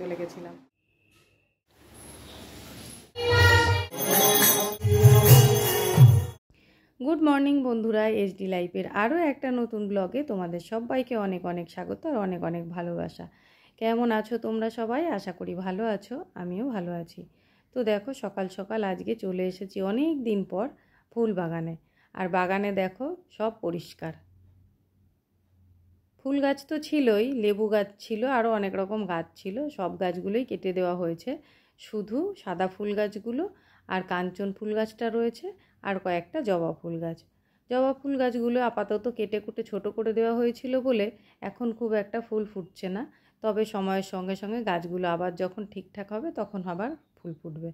চলে গেছিলাম। Good morning বন্ধুরা, এইচডি লাইফের আরও একটা নতুন ব্লগে তোমাদের সবাইকে অনেক অনেক স্বাগত আর অনেক অনেক ভালোবাসা। কেমন আছো তোমরা সবাই? আশা করি ভালো আছো, আমিও ভালো আছি। তো দেখো সকাল সকাল আজকে চলে এসেছি অনেক দিন পর ফুল বাগানে। আর বাগানে দেখো সব পরিষ্কার। ফুল গাছ তো ছিলই, লেবু গাছ ছিল, আরও অনেক রকম গাছ ছিল, সব গাছগুলোই কেটে দেওয়া হয়েছে। শুধু সাদা ফুল গাছগুলো আর কাঞ্চন ফুল গাছটা রয়েছে, আর কয়েকটা জবা ফুল গাছ। জবা ফুল গাছগুলো আপাতত কেটে কুটে ছোটো করে দেওয়া হয়েছিল বলে এখন খুব একটা ফুল ফুটছে না। তবে সময়ের সঙ্গে সঙ্গে গাছগুলো আবার যখন ঠিকঠাক হবে তখন আবার ফুল ফুটবে।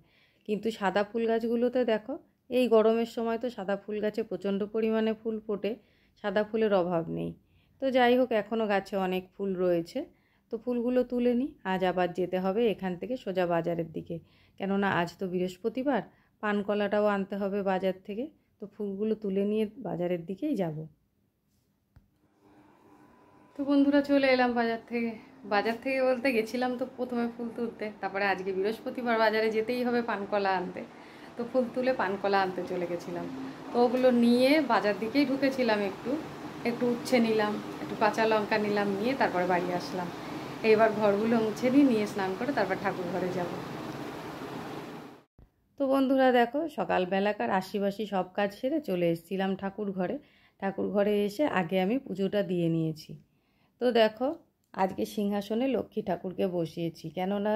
কিন্তু সাদা ফুল গাছগুলোতে দেখো, এই গরমের সময় তো সাদা ফুল গাছে প্রচণ্ড পরিমাণে ফুল ফোটে, সাদা ফুলের অভাব নেই। তো যাই হোক, এখনও গাছে অনেক ফুল রয়েছে। তো ফুলগুলো তুলে নিই। আজ আবার যেতে হবে এখান থেকে সোজা বাজারের দিকে, কেননা আজ তো বৃহস্পতিবার, পানকলাটাও আনতে হবে বাজার থেকে। তো ফুলগুলো তুলে নিয়ে বাজারের দিকেই যাব। তো বন্ধুরা চলে এলাম বাজার থেকে বলতে গেছিলাম তো প্রথমে ফুল তুলতে, তারপরে আজকে বৃহস্পতিবার বাজারে যেতেই হবে পানকলা আনতে। তো ফুল তুলে পানকলা আনতে চলে গেছিলাম। তো ওগুলো নিয়ে বাজার দিকেই ঢুকেছিলাম, একটু উচ্ছে নিলাম, একটু কাঁচা লঙ্কা নিলাম, নিয়ে তারপরে বাড়ি আসলাম। এইবার ঘরগুলো মুছে নিয়ে স্নান করে তারপর ঠাকুর ঘরে যাব। তো বন্ধুরা দেখো, সকালবেলাকার আশিবাসি সব কাজ সেরে চলে এসেছিলাম ঠাকুর ঘরে এসে আগে আমি পুজোটা দিয়ে নিয়েছি। তো দেখো, আজকে সিংহাসনে লক্ষ্মী ঠাকুরকে বসিয়েছি, কেননা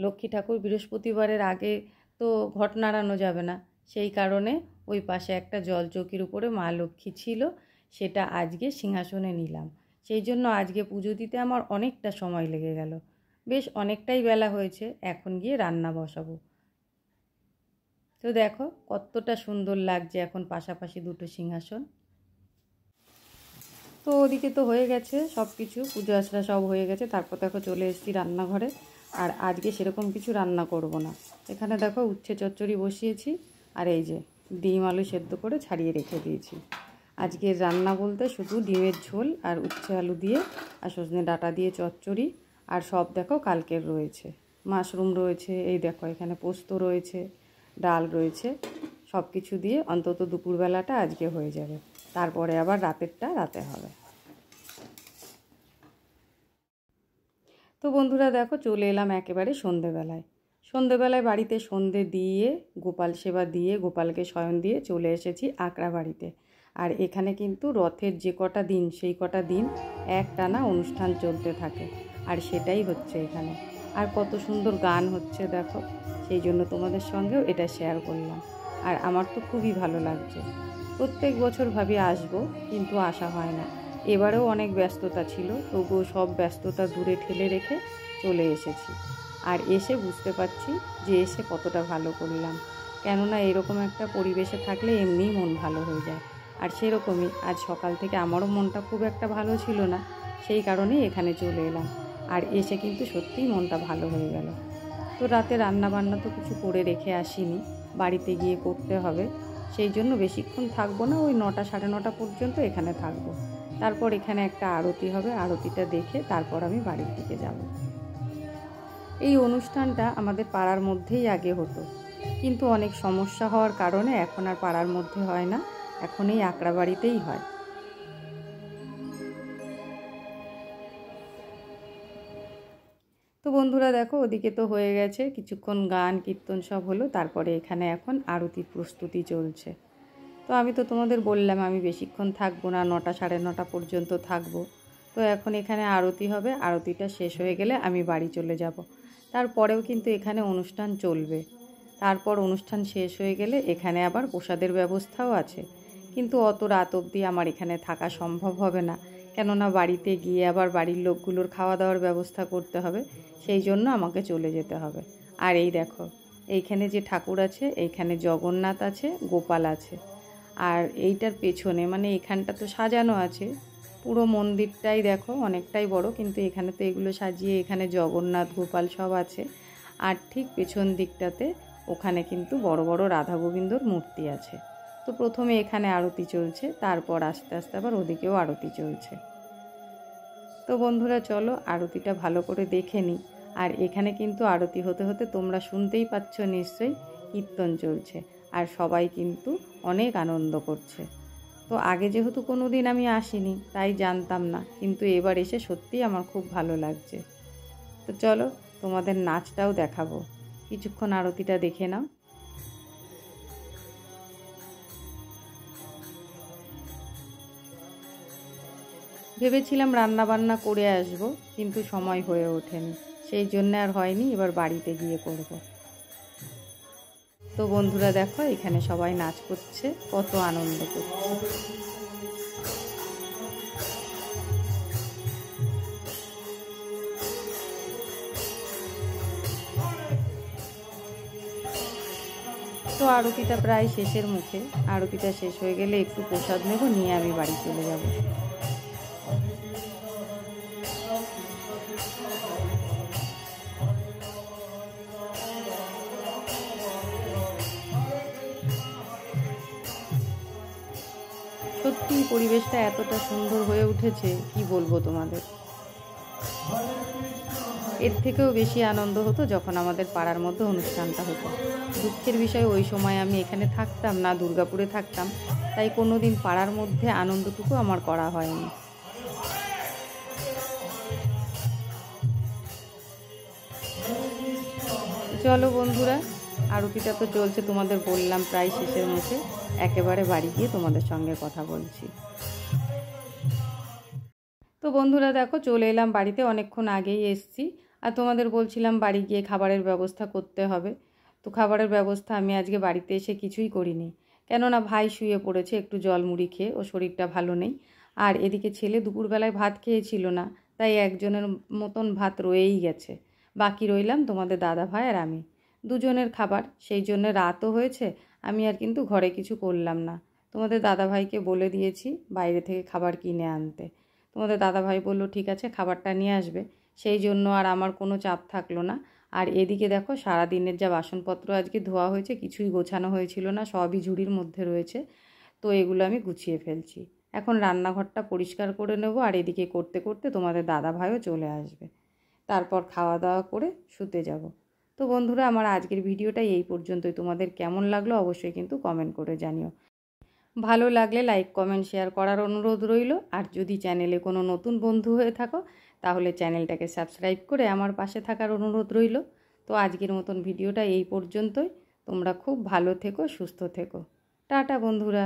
লক্ষ্মী ঠাকুর বৃহস্পতিবারের আগে তো ঘট নাড়ানো যাবে না। সেই কারণে ওই পাশে একটা জলচৌকির উপরে মা লক্ষ্মী ছিল, সেটা আজকে সিংহাসনে নিলাম। সেই জন্য আজকে পুজো দিতে আমার অনেকটা সময় লেগে গেল। বেশ অনেকটাই বেলা হয়েছে, এখন গিয়ে রান্না বসাবো। তো দেখো কতটা সুন্দর লাগছে এখন পাশাপাশি দুটো সিংহাসন। তো ওদিকে তো হয়ে গেছে সব কিছু, পুজো আচরা সব হয়ে গেছে। তারপর দেখো চলে এসেছি রান্নাঘরে। আর আজকে সেরকম কিছু রান্না করব না। এখানে দেখো উচ্ছে চচ্চড়ি বসিয়েছি, আর এই যে ডিম আলু সেদ্ধ করে ছাড়িয়ে রেখে দিয়েছি। আজকের রান্না বলতে শুধু ডিমের ঝোল আর উচ্ছে আলু দিয়ে আর সজনে ডাঁটা দিয়ে চচ্চড়ি। আর সব দেখো কালকের রয়েছে, মাশরুম রয়েছে, এই দেখো এখানে পোস্ত রয়েছে, ডাল রয়েছে। সব কিছু দিয়ে অন্তত দুপুরবেলাটা আজকে হয়ে যাবে, তারপরে আবার রাতেরটা রাতে হবে। তো বন্ধুরা দেখো চলে এলাম একেবারে সন্ধেবেলায় বাড়িতে সন্ধে দিয়ে গোপাল সেবা দিয়ে গোপালকে শয়ন দিয়ে চলে এসেছি আকড়া বাড়িতে। আর এখানে কিন্তু রথের যে কটা দিন সেই কটা দিন একটানা অনুষ্ঠান চলতে থাকে, আর সেটাই হচ্ছে এখানে। আর কত সুন্দর গান হচ্ছে দেখো, সেই জন্য তোমাদের সঙ্গেও এটা শেয়ার করলাম। আর আমার তো খুবই ভালো লাগছে। প্রত্যেক বছর ভাবি আসবো, কিন্তু আসা হয় না। এবারেও অনেক ব্যস্ততা ছিল, তবুও সব ব্যস্ততা দূরে ঠেলে রেখে চলে এসেছি। আর এসে বুঝতে পারছি যে এসে কতটা ভালো করলাম, কেননা এরকম একটা পরিবেশে থাকলে এমনিই মন ভালো হয়ে যায়। আর সেরকমই আজ সকাল থেকে আমারও মনটা খুব একটা ভালো ছিল না, সেই কারণেই এখানে চলে এলাম। আর এসে কিন্তু সত্যিই মনটা ভালো হয়ে গেল। তো রাতে রান্নাবান্না তো কিছু করে রেখে আসিনি, বাড়িতে গিয়ে করতে হবে। সেই জন্য বেশিক্ষণ থাকবো না, ওই 9টা সাড়ে 9টা পর্যন্ত এখানে থাকবো। তারপর এখানে একটা আরতি হবে, আরতিটা দেখে তারপর আমি বাড়ির দিকে যাব। এই অনুষ্ঠানটা আমাদের পাড়ার মধ্যেই আগে হতো, কিন্তু অনেক সমস্যা হওয়ার কারণে এখন আর পাড়ার মধ্যে হয় না, এখন এই আকড়া বাড়িতেই হয়। তো বন্ধুরা দেখো ওদিকে তো হয়ে গেছে, কিছুক্ষণ গান কীর্তন সব হলো, তারপরে এখানে এখন আরতির প্রস্তুতি চলছে। তো আমি তো তোমাদের বললাম আমি বেশিক্ষণ থাকবো না, 9টা সাড়ে 9টা পর্যন্ত থাকবো। তো এখন এখানে আরতি হবে, আরতিটা শেষ হয়ে গেলে আমি বাড়ি চলে যাব। তারপরেও কিন্তু এখানে অনুষ্ঠান চলবে। তারপর অনুষ্ঠান শেষ হয়ে গেলে এখানে আবার প্রসাদের ব্যবস্থাও আছে, কিন্তু অত রাত অবধি আমার এখানে থাকা সম্ভব হবে না, কেননা বাড়িতে গিয়ে আবার বাড়ির লোকগুলোর খাওয়া দাওয়ার ব্যবস্থা করতে হবে। সেই জন্য আমাকে চলে যেতে হবে। আর এই দেখো এইখানে যে ঠাকুর আছে, এইখানে জগন্নাথ আছে, গোপাল আছে। আর এইটার পেছনে মানে এখানটা তো সাজানো আছে, পুরো মন্দিরটাই দেখো অনেকটাই বড়, কিন্তু এখানে তো এগুলো সাজিয়ে এখানে জগন্নাথ গোপাল সব আছে। আর ঠিক পেছন দিকটাতে ওখানে কিন্তু বড় বড় রাধা গোবিন্দর মূর্তি আছে। তো প্রথমে এখানে আরতি চলছে, তারপর আস্তে আস্তে আবার ওদিকেও আরতি চলছে। তো বন্ধুরা চলো আরতিটা ভালো করে দেখে নিই। আর এখানে কিন্তু আরতি হতে হতে তোমরা শুনতেই পাচ্ছ নিশ্চয়ই কীর্তন চলছে, আর সবাই কিন্তু অনেক আনন্দ করছে। তো আগে যেহেতু কোনো দিন আমি আসিনি তাই জানতাম না, কিন্তু এবার এসে সত্যিই আমার খুব ভালো লাগছে। তো চলো তোমাদের নাচটাও দেখাবো, কিছুক্ষণ আরতিটা দেখে নাও। ভেবেছিলাম রান্না বান্না করে আসবো, কিন্তু সময় হয়ে ওঠেনি, সেই জন্য আর হয়নি, এবার বাড়িতে গিয়ে করব। তো বন্ধুরা দেখো এখানে সবাই নাচ করছে, কত আনন্দ করছে। তো আরতিটা প্রায় শেষের মুখে, আরতিটা শেষ হয়ে গেলে একটু প্রসাদ নেব, নিয়ে আমি বাড়ি চলে যাব। সত্যি পরিবেশটা এতটা সুন্দর হয়ে উঠেছে, কি বলবো তোমাদের। এর থেকেও বেশি আনন্দ হতো যখন আমাদের পাড়ার মধ্যে অনুষ্ঠানটা হতো। দুঃখের বিষয় ওই সময় আমি এখানে থাকতাম না, দুর্গাপুরে থাকতাম, তাই কোনো দিন পাড়ার মধ্যে আনন্দটুকু আমার করা হয়নি। চলো বন্ধুরা, আরতিটা তো চলছে, তোমাদের বললাম প্রায় শেষের মুখে, একেবারে বাড়ি গিয়ে তোমাদের সঙ্গে কথা বলছি। তো বন্ধুরা দেখো চলে এলাম বাড়িতে, অনেকক্ষণ আগেই এসছি। আর তোমাদের বলছিলাম বাড়ি গিয়ে খাবারের ব্যবস্থা করতে হবে। তো খাবারের ব্যবস্থা আমি আজকে বাড়িতে এসে কিছুই করিনি, কেননা ভাই শুয়ে পড়েছে একটু জল মুড়ি খেয়ে, ও শরীরটা ভালো নেই। আর এদিকে ছেলে দুপুরবেলায় ভাত খেয়েছিল না, তাই একজনের মতন ভাত রয়েই গেছে। বাকি রইলাম তোমাদের দাদা ভাই আর আমি, দুজনের খাবার, সেই জন্য রাতও হয়েছে। আমি আর কিন্তু ঘরে কিছু করলাম না, তোমাদের দাদা ভাইকে বলে দিয়েছি বাইরে থেকে খাবার কিনে আনতে। তোমাদের দাদাভাই বললো ঠিক আছে খাবারটা নিয়ে আসবে, সেই জন্য আর আমার কোনো চাপ থাকলো না। আর এদিকে দেখো সারাদিনের যা বাসনপত্র আজকে ধোয়া হয়েছে, কিছুই গোছানো হয়েছিল না, সবই ঝুড়ির মধ্যে রয়েছে। তো এগুলো আমি গুছিয়ে ফেলছি। এখন রান্নাঘরটা পরিষ্কার করে নেব, আর এদিকে করতে করতে তোমাদের দাদাভাইও চলে আসবে, তারপর খাওয়া দাওয়া করে শুতে যাব। তো বন্ধুরা আমার আজকের ভিডিওটা এই পর্যন্তই। তোমাদের কেমন লাগলো অবশ্যই কিন্তু কমেন্ট করে জানিও। ভালো লাগলে লাইক কমেন্ট শেয়ার করার অনুরোধ রইল। আর যদি চ্যানেলে কোনো নতুন বন্ধু হয়ে থাকো তাহলে চ্যানেলটাকে সাবস্ক্রাইব করে আমার পাশে থাকার অনুরোধ রইল। তো আজকের মতন ভিডিওটা এই পর্যন্তই। তোমরা খুব ভালো থেকো, সুস্থ থেকো। টাটা বন্ধুরা।